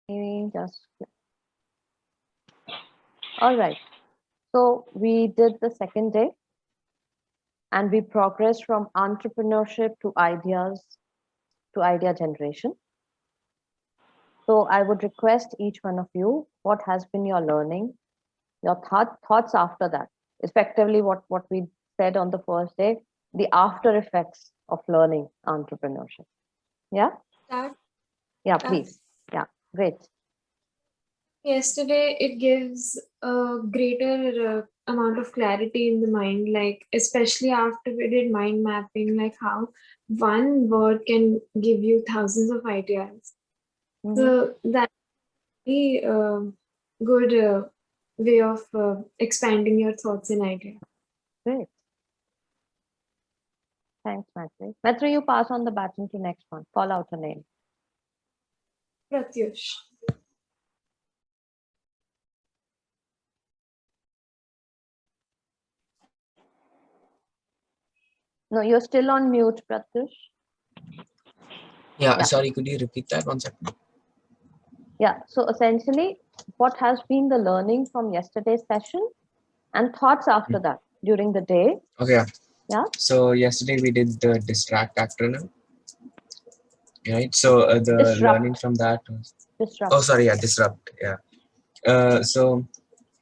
Just all right. So we did the second day and we progressed from entrepreneurship to ideas to idea generation. So I would request each one of you, what has been your learning, your thoughts after that? Effectively, what we said on the first day, the after effects of learning entrepreneurship. Yeah? Start. Yeah, please. Yeah, great. Yesterday, it gives a greater amount of clarity in the mind, like especially after we did mind mapping, like how one word can give you thousands of ideas. So that's a good way of expanding your thoughts and ideas. Great. Thanks, Matri. Matri, you pass on the baton to next one. Call out a name. Pratyush. No, you're still on mute, Pratyush. Yeah, sorry, could you repeat that 1 second? Yeah, so essentially, what has been the learning from yesterday's session and thoughts after that during the day? Okay. Yeah. So yesterday we did the distract acronym, right? So the Disrupt. learning from that was Disrupt. Oh, sorry, yeah, disrupt. Yeah. So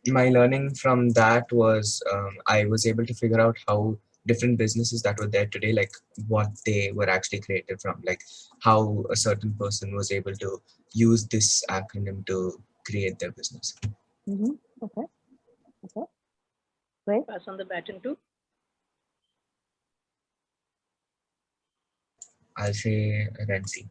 my learning from that was I was able to figure out how different businesses that were there today, like what they were actually created from, like how a certain person was able to use this acronym to create their business. Okay. Great. Pass on the baton to? I'll say Renzi.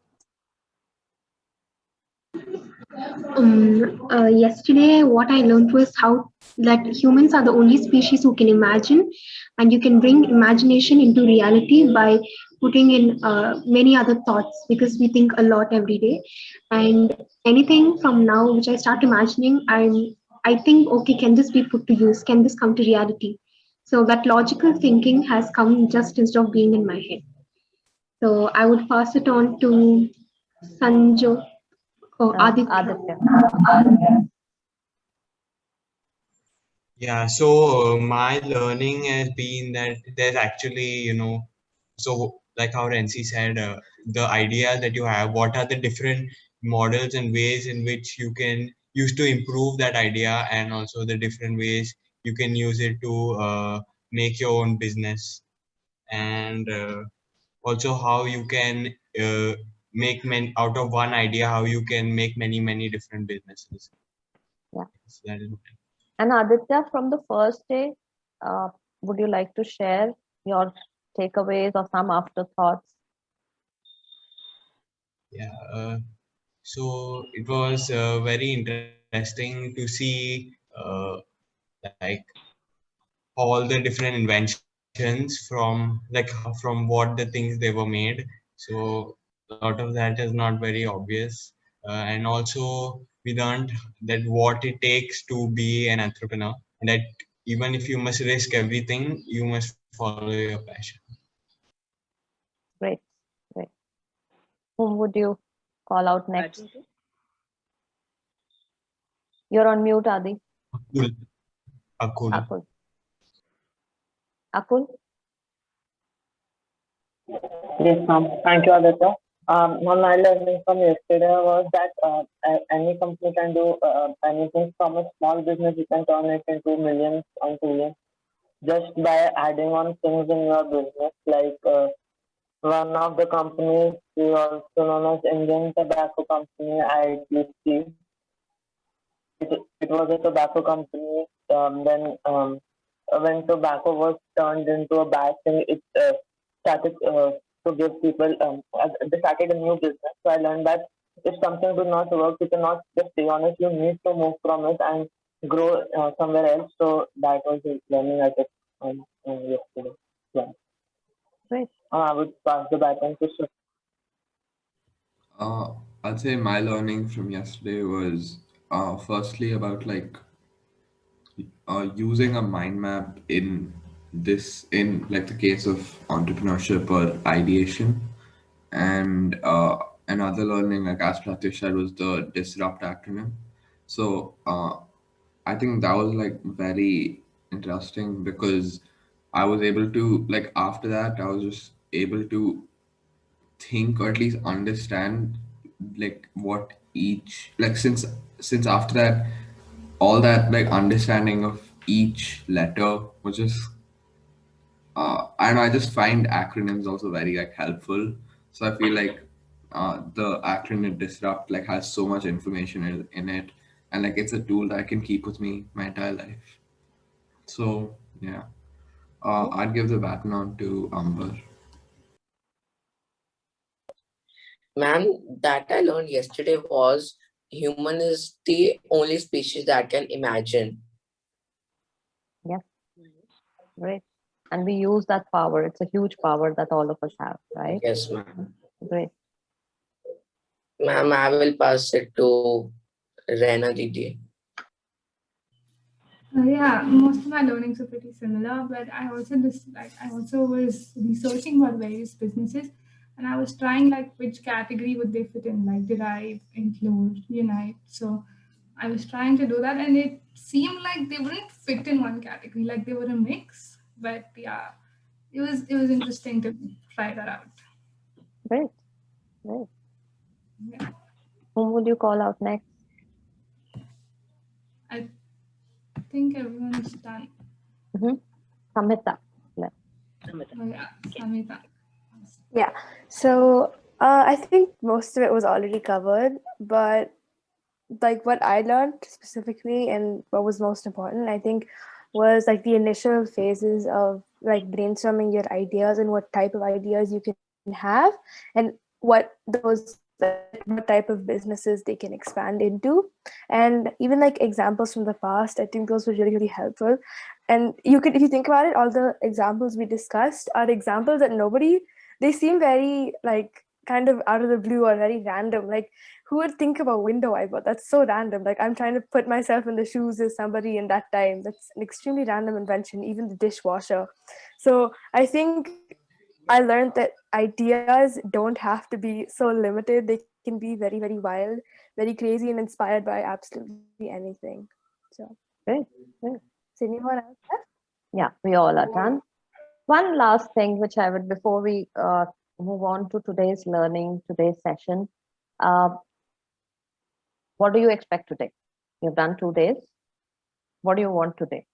Yesterday, what I learned was how that humans are the only species who can imagine, and you can bring imagination into reality by putting in many other thoughts, because we think a lot every day. And anything from now which I start imagining, I think, okay, can this be put to use? Can this come to reality? So that logical thinking has come just instead of being in my head. So I would pass it on to Sanjo. Aditya. Yeah, so my learning has been that there's actually, so like how Renzi said, the idea that you have, what are the different models and ways in which you can use to improve that idea, and also the different ways you can use it to make your own business, and also how you can make out of one idea, how you can make many different businesses. Yeah. So that is And Aditya, from the first day, would you like to share your takeaways or some afterthoughts? Yeah, so it was very interesting to see like all the different inventions from from what the things they were made. So a lot of that is not very obvious, and also we learned that what it takes to be an entrepreneur, and that even if you must risk everything, you must follow your passion. Great. Whom would you call out next? You're on mute, Adi. Akul. Yes, ma'am. Thank you, Aditya. My learning from yesterday was that any company can do anything. From a small business, you can turn it into millions and billions just by adding on things in your business. Like one of the companies is also known as Indian Tobacco Company, ITC. It was a tobacco company. Then when tobacco was turned into a bad thing, it started to give people, they started a new business. So I learned that if something did not work, you cannot just stay on it. You need to move from it and grow somewhere else. So that was the learning I took yesterday. Yeah. Great. I would pass the baton to Sir. I'd say my learning from yesterday was firstly about like using a mind map in like the case of entrepreneurship or ideation, and another learning, like as Pratish said, was the disrupt acronym. So I think that was like very interesting because I was able to, like, after that, I was just able to think or at least understand like what each, like, since after that, all that like understanding of each letter was just I know, I just find acronyms also very like helpful. So I feel like the acronym disrupt like has so much information in it, and like it's a tool that I can keep with me my entire life. So yeah, I'd give the baton on to Amber. Ma'am, that I learned yesterday was human is the only species that can imagine. Yes, great. And we use that power. It's a huge power that all of us have, right? Yes, ma'am. Great. Ma'am, I will pass it to Rena Didi. Yeah, most of my learnings are pretty similar, but I also was researching about various businesses, and I was trying like which category would they fit in, like derive, include, unite. So I was trying to do that, and it seemed like they wouldn't fit in one category, like they were a mix. But yeah, it was interesting to try that out. Great. Great. Yeah, Whom would you call out next? I think everyone's done. Samhita. Oh, yeah, Samita. Yeah. So I think most of it was already covered, but like what I learned specifically and what was most important, I think, was like the initial phases of like brainstorming your ideas and what type of ideas you can have and what those like what type of businesses they can expand into. And even like examples from the past, I think those were really, really helpful. And you could, if you think about it, all the examples we discussed are examples that nobody, they seem very like kind of out of the blue or very random. Like, who would think of a window wiper? That's so random. Like, I'm trying to put myself in the shoes of somebody in that time. That's an extremely random invention, even the dishwasher. So I think I learned that ideas don't have to be so limited. They can be very, very wild, very crazy, and inspired by absolutely anything. So, Great. Great. is anyone else left? Yeah, we all are done. One last thing, which I would, before we move on to today's learning, today's session, uh, what do you expect today? You've done 2 days. What do you want today?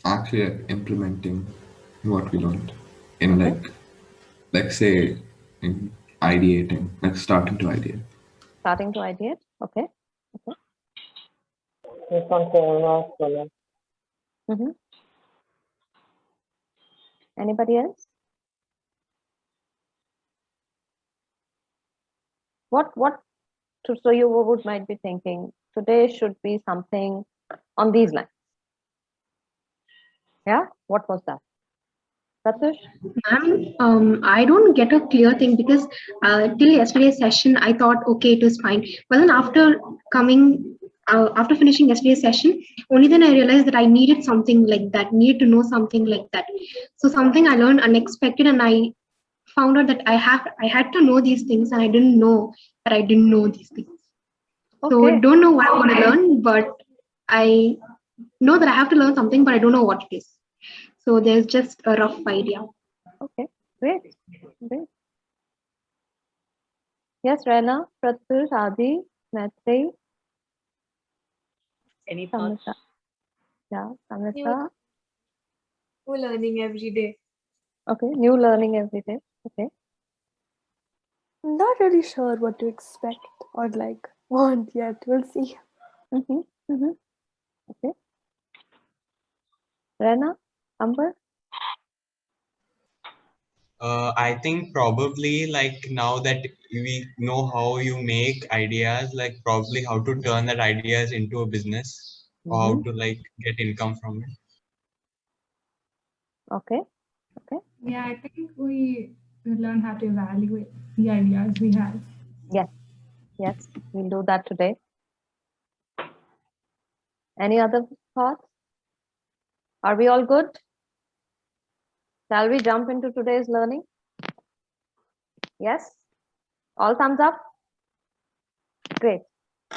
Actually implementing what we learned in like say in ideating, like starting to ideate. Starting to ideate? Okay. Okay. This one, Prerna. Mm-hmm. Anybody else? What so you would might be thinking today should be something on these lines. Yeah, what was that? Pratush? Ma'am, I don't get a clear thing because till yesterday's session, I thought, okay, it was fine. But then after finishing yesterday's session, only then I realized that I needed something like that, needed to know something like that. So something I learned unexpected, and I found out that I had to know these things, and I didn't know that I didn't know these things. So Okay. don't know what I want to learn, but I know that I have to learn something, but I don't know what it is. So there's just a rough idea. Okay, great. Great. Yes, Rena, Pratush, Adi, Maitri, Any thoughts? Samita. Yeah, Samita. We're learning every day. Okay, new learning every day. Okay. I'm not really sure what to expect or like want yet. We'll see. Mm-hmm. Mm-hmm. Okay. Rena, Amber. I think probably like now that we know how you make ideas, like probably how to turn that ideas into a business or how to like get income from it. Okay. Okay. Yeah, I think we learn how to evaluate the ideas we have. Yes. Yes. We'll do that today. Any other thoughts? Are we all good? Shall we jump into today's learning? Yes? All thumbs up? Great.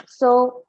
So